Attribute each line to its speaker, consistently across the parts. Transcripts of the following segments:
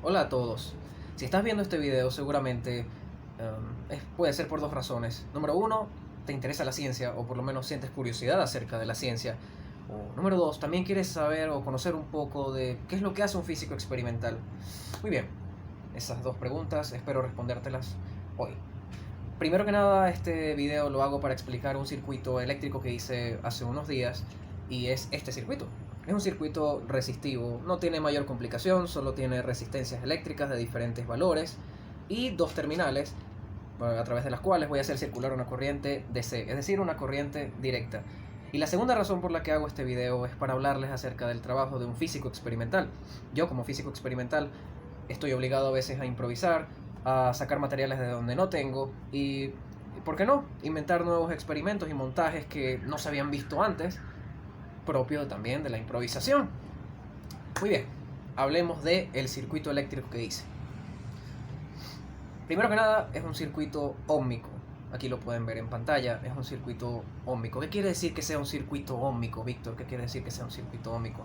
Speaker 1: Hola a todos. Si estás viendo este video, seguramente puede ser por dos razones. Número uno, te interesa la ciencia, o por lo menos sientes curiosidad acerca de la ciencia. O número dos, también quieres saber o conocer un poco de qué es lo que hace un físico experimental. Muy bien, esas dos preguntas espero respondértelas hoy. Primero que nada, este video lo hago para explicar un circuito eléctrico que hice hace unos días, y es este circuito. Es un circuito resistivo, no tiene mayor complicación, solo tiene resistencias eléctricas de diferentes valores y dos terminales a través de las cuales voy a hacer circular una corriente DC, es decir, una corriente directa. Y la segunda razón por la que hago este video es para hablarles acerca del trabajo de un físico experimental. Yo, como físico experimental, estoy obligado a veces a improvisar, a sacar materiales de donde no tengo y, ¿por qué no?, inventar nuevos experimentos y montajes que no se habían visto antes, propio también de la improvisación. Muy bien, hablemos del circuito eléctrico que hice. Primero que nada, es un circuito óhmico. Aquí lo pueden ver en pantalla, es un circuito óhmico. ¿Qué quiere decir que sea un circuito óhmico, Víctor? ¿Qué quiere decir que sea un circuito óhmico?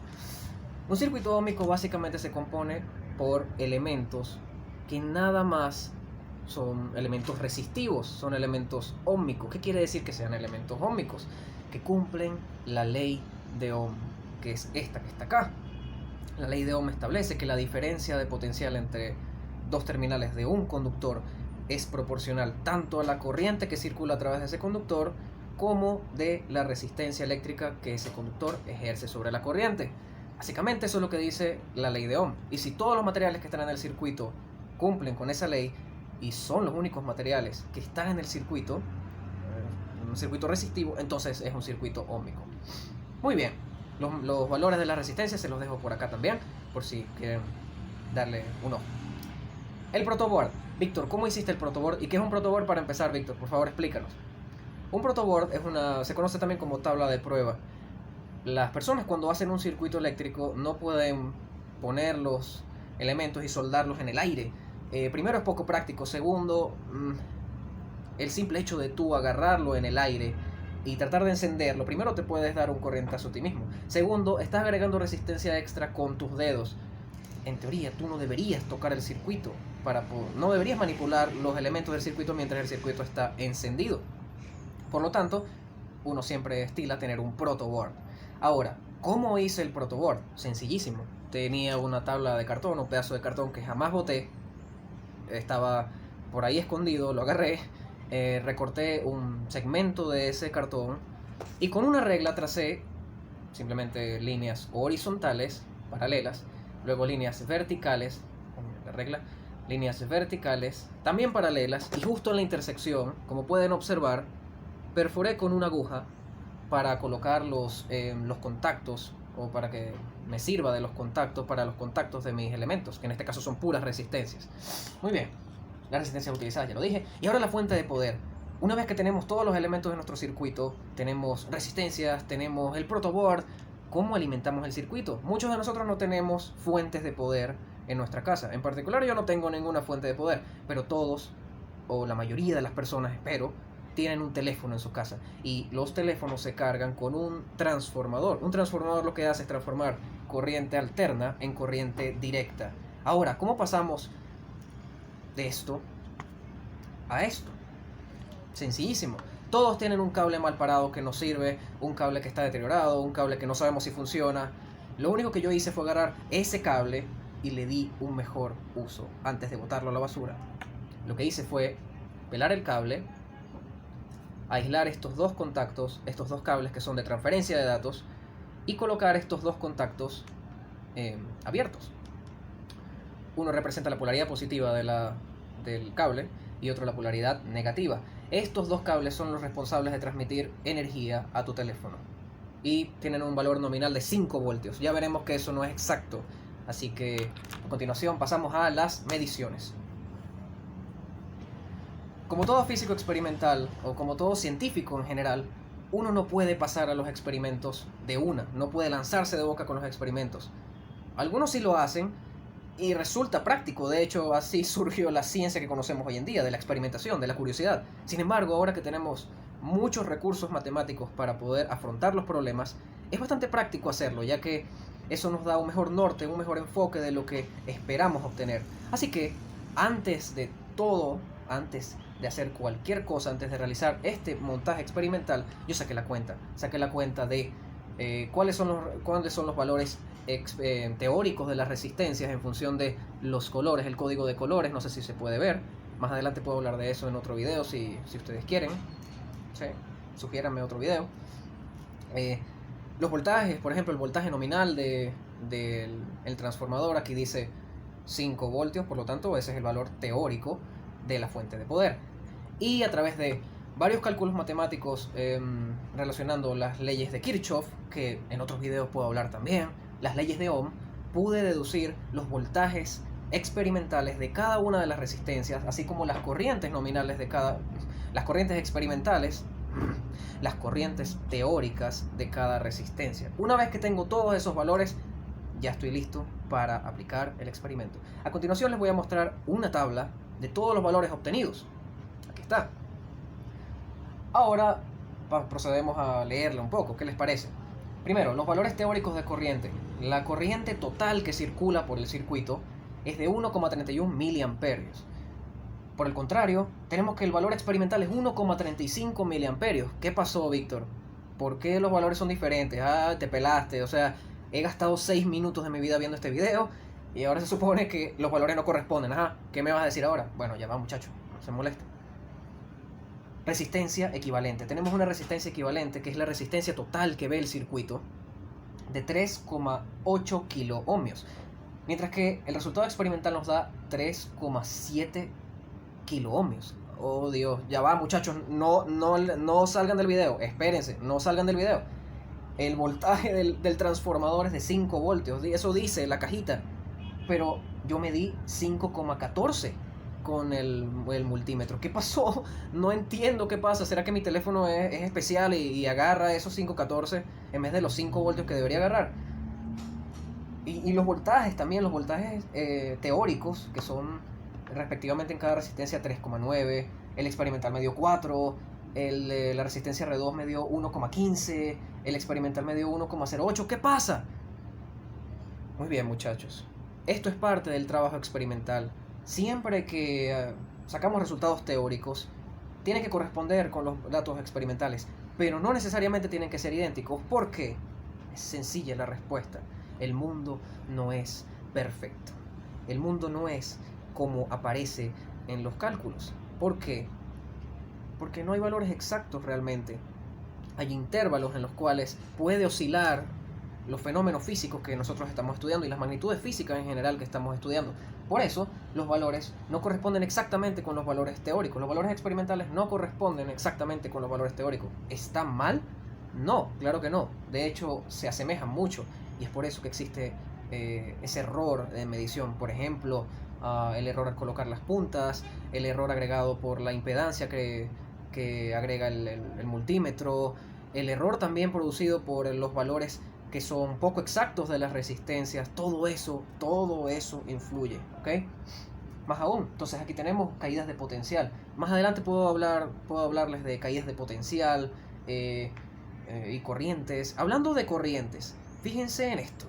Speaker 1: Un circuito óhmico básicamente se compone por elementos que nada más son elementos resistivos, son elementos óhmicos. ¿Qué quiere decir que sean elementos óhmicos? Que cumplen la ley de Ohm, que es esta que está acá. La ley de Ohm establece que la diferencia de potencial entre dos terminales de un conductor es proporcional tanto a la corriente que circula a través de ese conductor como de la resistencia eléctrica que ese conductor ejerce sobre la corriente. Básicamente eso es lo que dice la ley de Ohm. Y si todos los materiales que están en el circuito cumplen con esa ley y son los únicos materiales que están en el circuito, un circuito resistivo, entonces es un circuito óhmico. Muy bien, los valores de la resistencia se los dejo por acá también, por si quieren darle un ojo. El protoboard. Víctor, ¿cómo hiciste el protoboard? ¿Y qué es un protoboard para empezar, Víctor? Por favor, explícanos. Un protoboard se conoce también como tabla de prueba. Las personas, cuando hacen un circuito eléctrico, no pueden poner los elementos y soldarlos en el aire. Primero, es poco práctico. Segundo, el simple hecho de tú agarrarlo en el aire y tratar de encenderlo, primero te puedes dar un corrientazo a ti mismo. Segundo, estás agregando resistencia extra con tus dedos. En teoría, tú no deberías tocar el circuito, no deberías manipular los elementos del circuito mientras el circuito está encendido. Por lo tanto, uno siempre estila tener un protoboard. Ahora, ¿cómo hice el protoboard? Sencillísimo. Tenía una tabla de cartón, un pedazo de cartón que jamás boté. Estaba por ahí escondido, lo agarré, recorté un segmento de ese cartón y con una regla tracé simplemente líneas horizontales, paralelas, luego líneas verticales, con la regla, líneas verticales, también paralelas, y justo en la intersección, como pueden observar, perforé con una aguja para colocar los contactos, o para que me sirva de los contactos para los contactos de mis elementos, que en este caso son puras resistencias. Muy bien, las resistencias utilizadas ya lo dije. Y ahora la fuente de poder. Una vez que tenemos todos los elementos de nuestro circuito, tenemos resistencias, tenemos el protoboard, ¿cómo alimentamos el circuito? Muchos de nosotros no tenemos fuentes de poder en nuestra casa. En particular, yo no tengo ninguna fuente de poder, pero todos, o la mayoría de las personas, espero, tienen un teléfono en su casa, y los teléfonos se cargan con un transformador. Un transformador lo que hace es transformar corriente alterna en corriente directa. Ahora, ¿cómo pasamos de esto a esto? Sencillísimo. Todos tienen un cable mal parado que no sirve, un cable que está deteriorado, un cable que no sabemos si funciona. Lo único que yo hice fue agarrar ese cable y le di un mejor uso antes de botarlo a la basura. Lo que hice fue pelar el cable, aislar estos dos contactos, estos dos cables que son de transferencia de datos, y colocar estos dos contactos abiertos. Uno representa la polaridad positiva del cable y otro la polaridad negativa. Estos dos cables son los responsables de transmitir energía a tu teléfono y tienen un valor nominal de 5 voltios. Ya veremos que eso no es exacto, así que a continuación pasamos a las mediciones. Como todo físico experimental, o como todo científico en general, uno no puede pasar a los experimentos de una, no puede lanzarse de boca con los experimentos. Algunos sí lo hacen y resulta práctico. De hecho, así surgió la ciencia que conocemos hoy en día, de la experimentación, de la curiosidad. Sin embargo, ahora que tenemos muchos recursos matemáticos para poder afrontar los problemas, es bastante práctico hacerlo, ya que Eso nos da un mejor norte, un mejor enfoque de lo que esperamos obtener. Así que antes de todo, antes de hacer cualquier cosa, antes de realizar este montaje experimental, yo saqué la cuenta de cuáles son los valores teóricos de las resistencias en función de los colores, el código de colores. No sé si se puede ver, más adelante puedo hablar de eso en otro video si ustedes quieren. ¿Sí? Sugiéranme otro video. Los voltajes, por ejemplo, el voltaje nominal del transformador aquí dice 5 voltios, por lo tanto ese es el valor teórico de la fuente de poder. Y a través de varios cálculos matemáticos relacionando las leyes de Kirchhoff, que en otros videos puedo hablar también, las leyes de Ohm, pude deducir los voltajes experimentales de cada una de las resistencias, así como las corrientes nominales las corrientes experimentales, las corrientes teóricas de cada resistencia. Una vez que tengo todos esos valores, ya estoy listo para aplicar el experimento. A continuación les voy a mostrar una tabla de todos los valores obtenidos. Aquí está. Ahora procedemos a leerla un poco. ¿Qué les parece? Primero, los valores teóricos de corriente. La corriente total que circula por el circuito es de 1,31 miliamperios. Por el contrario, tenemos que el valor experimental es 1,35 miliamperios. ¿Qué pasó, Víctor? ¿Por qué los valores son diferentes? Ah, te pelaste. O sea, he gastado 6 minutos de mi vida viendo este video y ahora se supone que los valores no corresponden. Ajá, ¿qué me vas a decir ahora? Bueno, ya va, muchacho, no se moleste. Resistencia equivalente. Tenemos una resistencia equivalente, que es la resistencia total que ve el circuito, de 3,8 kiloohmios. Mientras que el resultado experimental nos da 3,7 kiloohmios. Oh Dios, ya va, muchachos, no salgan del video, espérense, no salgan del video. El voltaje del transformador es de 5 voltios, eso dice la cajita, pero yo medí 5,14 con el multímetro. ¿Qué pasó? No entiendo qué pasa. ¿Será que mi teléfono es especial y agarra esos 5,14 en vez de los 5 voltios que debería agarrar? Y los voltajes también, los voltajes teóricos, que son respectivamente en cada resistencia 3,9, el experimental me dio 4, la resistencia R2 me dio 1,15, el experimental me dio 1,08. ¿Qué pasa? Muy bien, muchachos, esto es parte del trabajo experimental. Siempre que sacamos resultados teóricos, tiene que corresponder con los datos experimentales, pero no necesariamente tienen que ser idénticos. ¿Por qué? Es sencilla la respuesta. El mundo no es perfecto. El mundo no es como aparece en los cálculos. ¿Por qué? Porque no hay valores exactos realmente. Hay intervalos en los cuales puede oscilar los fenómenos físicos que nosotros estamos estudiando y las magnitudes físicas en general que estamos estudiando. Por eso, los valores no corresponden exactamente con los valores teóricos. Los valores experimentales no corresponden exactamente con los valores teóricos. ¿Están mal? No, claro que no. De hecho, se asemejan mucho. Y es por eso que existe ese error de medición. Por ejemplo, el error al colocar las puntas, el error agregado por la impedancia que agrega el multímetro, el error también producido por los valores que son poco exactos de las resistencias. Todo eso influye, ¿ok? Más aún, entonces aquí tenemos caídas de potencial. Más adelante puedo hablarles de caídas de potencial y corrientes. Hablando de corrientes, fíjense en esto.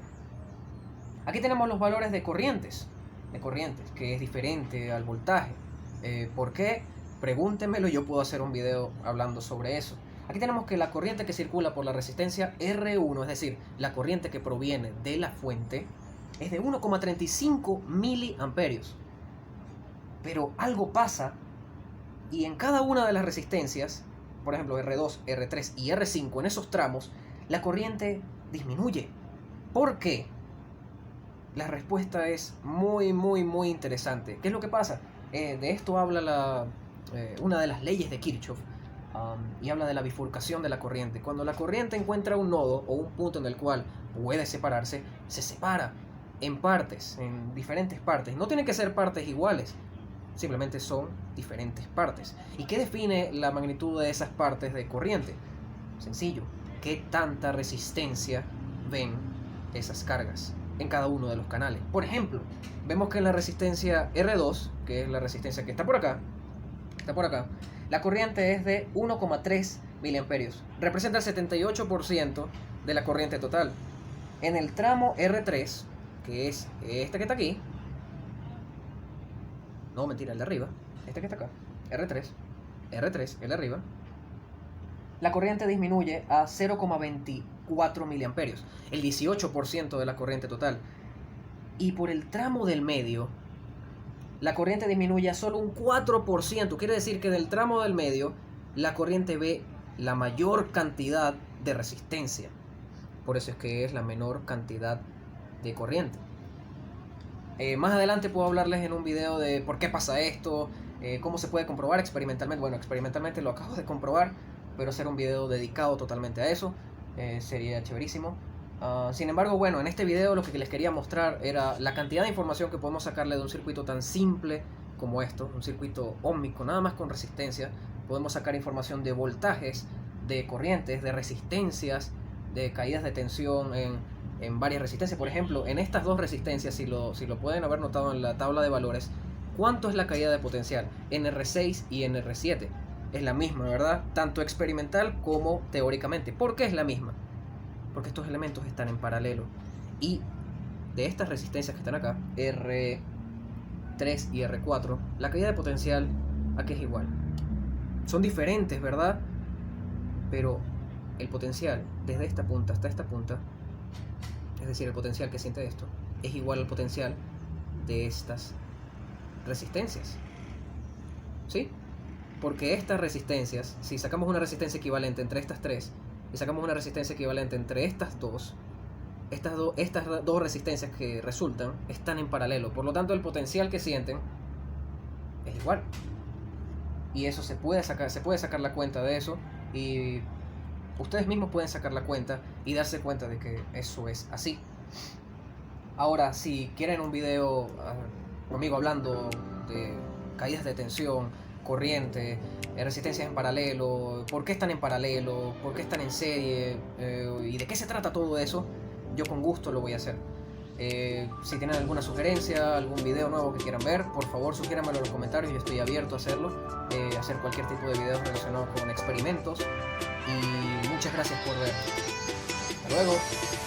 Speaker 1: Aquí tenemos los valores de corrientes, que es diferente al voltaje. ¿Por qué? Pregúntenmelo, yo puedo hacer un video hablando sobre eso. Aquí tenemos que la corriente que circula por la resistencia R1, es decir, la corriente que proviene de la fuente, es de 1,35 miliamperios. Pero algo pasa y en cada una de las resistencias, por ejemplo R2, R3 y R5, en esos tramos, la corriente disminuye. ¿Por qué? La respuesta es muy interesante. ¿Qué es lo que pasa? De esto habla una de las leyes de Kirchhoff. Y habla de la bifurcación de la corriente. Cuando la corriente encuentra un nodo o un punto en el cual puede separarse, se separa en partes, en diferentes partes. No tienen que ser partes iguales, simplemente son diferentes partes. ¿Y qué define la magnitud de esas partes de corriente? Sencillo, ¿qué tanta resistencia ven esas cargas en cada uno de los canales? Por ejemplo, vemos que en la resistencia R2, que es la resistencia que está por acá, la corriente es de 1,3 miliamperios. Representa el 78% de la corriente total. En el tramo R3, que es este que está aquí, no, mentira, el de arriba, este que está acá, R3, el de arriba, la corriente disminuye a 0,24 miliamperios, el 18% de la corriente total. Y por el tramo del medio, la corriente disminuye a solo un 4%. Quiere decir que del tramo del medio, la corriente ve la mayor cantidad de resistencia. Por eso es que es la menor cantidad de corriente. Más adelante puedo hablarles en un video de por qué pasa esto, cómo se puede comprobar experimentalmente. Bueno, experimentalmente lo acabo de comprobar, pero hacer un video dedicado totalmente a eso sería chéverísimo. Sin embargo, bueno, en este video lo que les quería mostrar era la cantidad de información que podemos sacarle de un circuito tan simple como esto, un circuito óhmico, nada más con resistencia. Podemos sacar información de voltajes, de corrientes, de resistencias, de caídas de tensión en varias resistencias. Por ejemplo, en estas dos resistencias, si lo pueden haber notado en la tabla de valores, ¿cuánto es la caída de potencial? En R6 y en R7. Es la misma, ¿verdad? Tanto experimental como teóricamente. ¿Por qué es la misma? Porque estos elementos están en paralelo. Y de estas resistencias que están acá, R3 y R4, la caída de potencial aquí es igual. Son diferentes, ¿verdad? Pero el potencial desde esta punta hasta esta punta, es decir, el potencial que siente esto, es igual al potencial de estas resistencias. ¿Sí? Porque estas resistencias, si sacamos una resistencia equivalente entre estas tres y sacamos una resistencia equivalente entre estas dos resistencias que resultan están en paralelo. Por lo tanto, el potencial que sienten es igual. Y eso se puede sacar la cuenta de eso, y ustedes mismos pueden sacar la cuenta y darse cuenta de que eso es así. Ahora, si quieren un video conmigo hablando de caídas de tensión, corriente, resistencias en paralelo, por qué están en paralelo, por qué están en serie, y de qué se trata todo eso, yo con gusto lo voy a hacer. Si tienen alguna sugerencia, algún video nuevo que quieran ver, por favor sugiéranmelo en los comentarios, yo estoy abierto a hacerlo, hacer cualquier tipo de videos relacionados con experimentos, y muchas gracias por ver. Hasta luego.